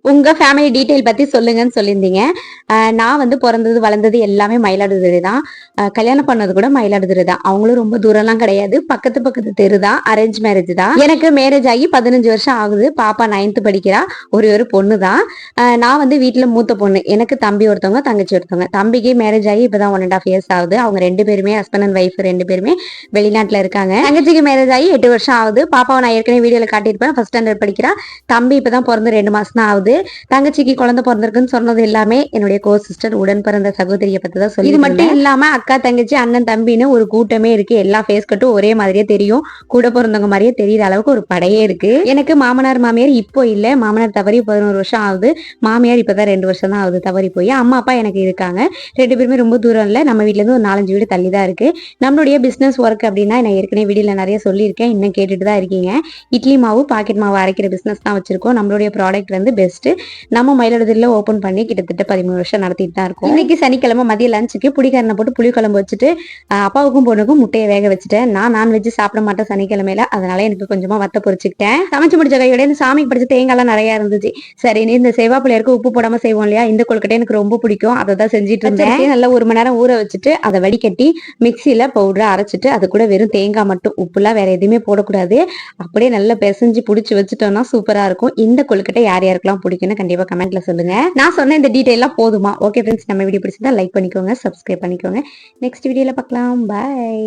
உங்க family detail பத்தி சொல்லுங்கன்னு சொல்லியிருந்தீங்க. நான் வந்து பொறந்தது, வளர்ந்தது எல்லாமே மயிலாடுதுறை தான். கல்யாணம் பண்ணது கூட மயிலாடுதுறை தான். அவங்களும் ரொம்ப தூரம்லாம் கிடையாது. பக்கத்து பக்கத்து தெரு தான். அரேஞ்ச் மேரேஜ் தான். எனக்கு மேரேஜ் ஆகி 15 வருஷம் ஆகுது. பாப்பா 9th படிக்கிறா. ஒரே ஒரு பொண்ணு தான். நான் வந்து வீட்ல மூத்த பொண்ணு. எனக்கு தம்பி ஒருத்தவங்க, தங்கச்சி ஒருத்தவங்க. தம்பிக்கு மேரேஜ் ஆகி இப்பதான் 1.5 இயர்ஸ் ஆகுது. அவங்க 2 பேருமே ஹஸ்பண்ட் அண்ட் ஒய்ஃப் 2 பேருமே வெளிநாட்டுல இருக்காங்க. தங்கச்சிக்கு மேரேஜ் ஆகி 8 வருஷம் ஆகுது. பாப்பாவை நான் ஏற்கனவே வீடியோல காட்டியிருப்பேன். ஃபர்ஸ்ட் ஸ்டாண்டர்ட் படிக்கிறா. தம்பி இப்பதான் பிறந்து 2 மாசம் தான் ஆகுது. தங்கச்சிக்கு குழந்தை பிறந்திருக்குன்னு சொன்னது எல்லாமே என்னுடைய கோ சிஸ்டர், உடன் பிறந்த சகோதரியை பத்தி தான் சொல்லி. இது மட்டும் இல்லாம அக்கா, தங்கச்சி, அண்ணன், தம்பின்னு ஒரு கூட்டமே இருக்கு. எல்லா ஃபேஸ் கட்டும் ஒரே மாதிரியே தெரியும். கூட பிறந்தவங்க மாதிரியே தெரியுற அளவுக்கு ஒரு படையே இருக்கு. எனக்கு மாமனார் மாமியார் இப்போ இல்ல. மாமனார் தவறி 11 வருஷம் ஆகுது. மாமியார் இப்பதான் 2 வருஷம் தான் ஆகுது தவறி போய். அம்மா அப்பா எனக்கு இருக்காங்க. 2 பேருமே ரொம்ப தூரம் இல்ல. நம்ம வீட்ல இருந்து ஒரு 4-5 வீடு தள்ளி தான் இருக்கு. நம்மளுடைய பிசினஸ் ஒர்க் அப்படின்னா நான் ஏற்கனவே வீடியோல நிறைய சொல்லியிருக்கேன். இன்னும் கேட்டுட்டு தான் இருக்கீங்க. இட்லி மாவு, பாக்கெட் மாவு அரைக்கிற பிசினஸ் தான் வச்சிருக்கோம். நம்மளுடைய ப்ராடக்ட் வந்து பெஸ்ட். நம்ம மயிலாடுதுறையில ஓபன் பண்ணி கிட்டத்தட்ட 13 வருஷம் நடத்திட்டு தான் இருக்கும். இன்னைக்கு சனிக்கிழமை மதிய லஞ்சுக்கு புளிக்கரணை போட்டு புளி குழம்பு வச்சுட்டு அப்பாவுக்கும் பொண்ணுக்கும் முட்டையை வேக வச்சுட்டேன். நான் நான்வெஜ் சாப்பிட மாட்டேன் சனிக்கிழமையில. அதனால எனக்கு கொஞ்சமா வத்த பொரிச்சுக்கிட்டேன். சமைச்சு முடிச்ச கையோட இந்த சாமிக்கு படிச்ச தேங்காய்லாம் நிறைய இருந்துச்சு. சரி, இந்த சேவாப்பிள்ளையருக்கு உப்பு போடாம செய்வோம் இல்லையா, இந்த கொழுக்கட்டை எனக்கு ரொம்ப பிடிக்கும். அதை தான் செஞ்சுட்டு இருந்தேன். நல்லா 1 மணி நேரம் ஊற வச்சுட்டு அதை வடிகட்டி மிக்சியில பவுடரை அரைச்சிட்டு அது கூட வெறும் தேங்காய் மட்டும், உப்புலாம் வேற எதுவுமே போடக்கூடாது, அப்படியே நல்லா பிசைஞ்சு புடிச்சு வச்சுட்டோம்னா சூப்பரா இருக்கும். இந்த கொழுக்கட்டை யார் யாருக்கெல்லாம் பிடிக்கும்னு கண்டிப்பா கமெண்ட்ல சொல்லுங்க. நான் சொன்ன இந்த டீடைல்லாம் போதுமா? ஓகே ஃப்ரெண்ட்ஸ், நம்ம வீடியோ பிடிச்சிருந்தா லைக் பண்ணிக்கோங்க, சப்ஸ்கிரைப் பண்ணிக்கோங்க. நெக்ஸ்ட் வீடியோல பார்க்கலாம். பை.